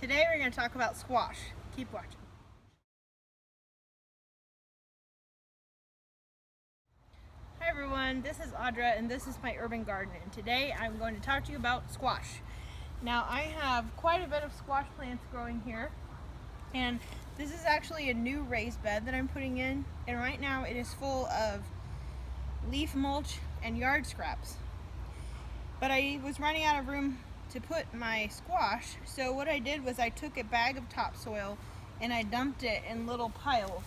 Today we're going to talk about squash. Keep watching. Hi everyone, this is Audra and this is my urban garden, and today I'm going to talk to you about squash. Now I have quite a bit of squash plants growing here, and this is actually a new raised bed that I'm putting in, and right now it is full of leaf mulch and yard scraps. But I was running out of room to put my squash, so what I did was I took a bag of topsoil and I dumped it in little piles.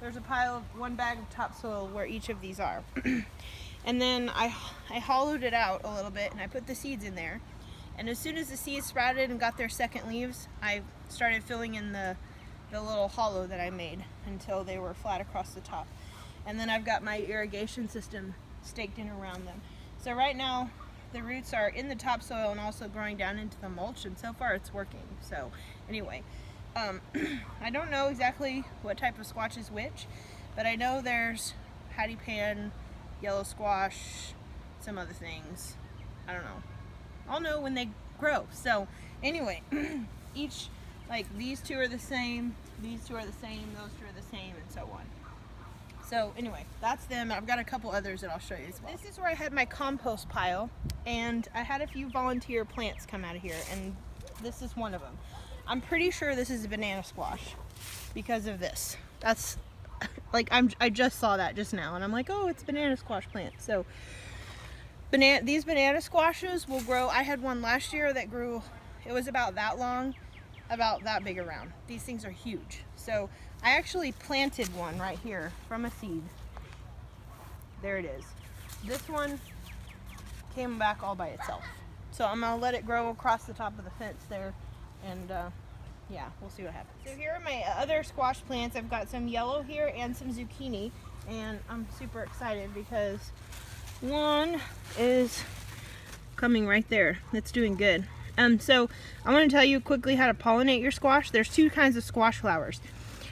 There's a pile of one bag of topsoil where each of these are. And then I hollowed it out a little bit and I put the seeds in there. And as soon as the seeds sprouted and got their second leaves, I started filling in the little hollow that I made until they were flat across the top. And then I've got my irrigation system staked in around them. So right now the roots are in the topsoil and also growing down into the mulch, and so far it's working. So anyway, I don't know exactly what type of squash is which, but I know there's patty pan, yellow squash, some other things. I don't know. I'll know when they grow. So anyway, each, like these two are the same, these two are the same, those two are the same, and so on. So anyway, that's them. I've got a couple others that I'll show you as well. This is where I had my compost pile, and I had a few volunteer plants come out of here, and this is one of them. I'm pretty sure this is a banana squash because of this. That's like, I just saw that just now and I'm like, oh, it's a banana squash plant. So these banana squashes will grow. I had one last year that grew, it was about that long, about that big around. These things are huge. So I actually planted one right here from a seed. There it is. This one came back all by itself. So I'm gonna let it grow across the top of the fence there, and yeah, we'll see what happens. So here are my other squash plants. I've got some yellow here and some zucchini, and I'm super excited because one is coming right there. It's doing good. So I want to tell you quickly how to pollinate your squash. There's two kinds of squash flowers.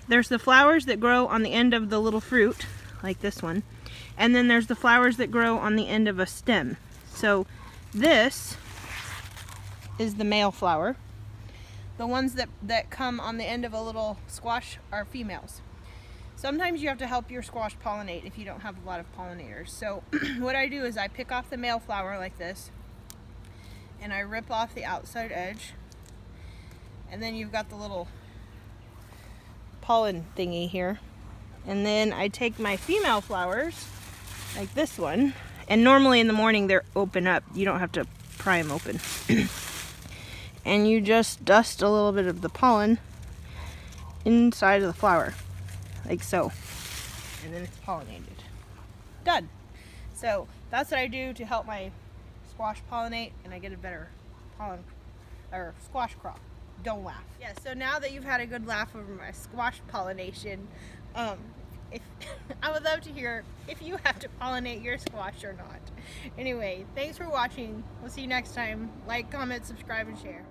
There's the flowers that grow on the end of the little fruit, like this one, and then there's the flowers that grow on the end of a stem. So this is the male flower. The ones that come on the end of a little squash are females. Sometimes you have to help your squash pollinate if you don't have a lot of pollinators. So what I do is I pick off the male flower like this, and I rip off the outside edge, and then you've got the little pollen thingy here. And then I take my female flowers, like this one, and normally in the morning they're open up. You don't have to pry them open. And you just dust a little bit of the pollen inside of the flower, like so. And then it's pollinated. Done. So that's what I do to help my squash pollinate, and I get a better pollen or squash crop. Don't laugh. Yeah, so now that you've had a good laugh over my squash pollination, I would love to hear if you have to pollinate your squash or not. Anyway, thanks for watching. We'll see you next time. Like, comment, subscribe, and share.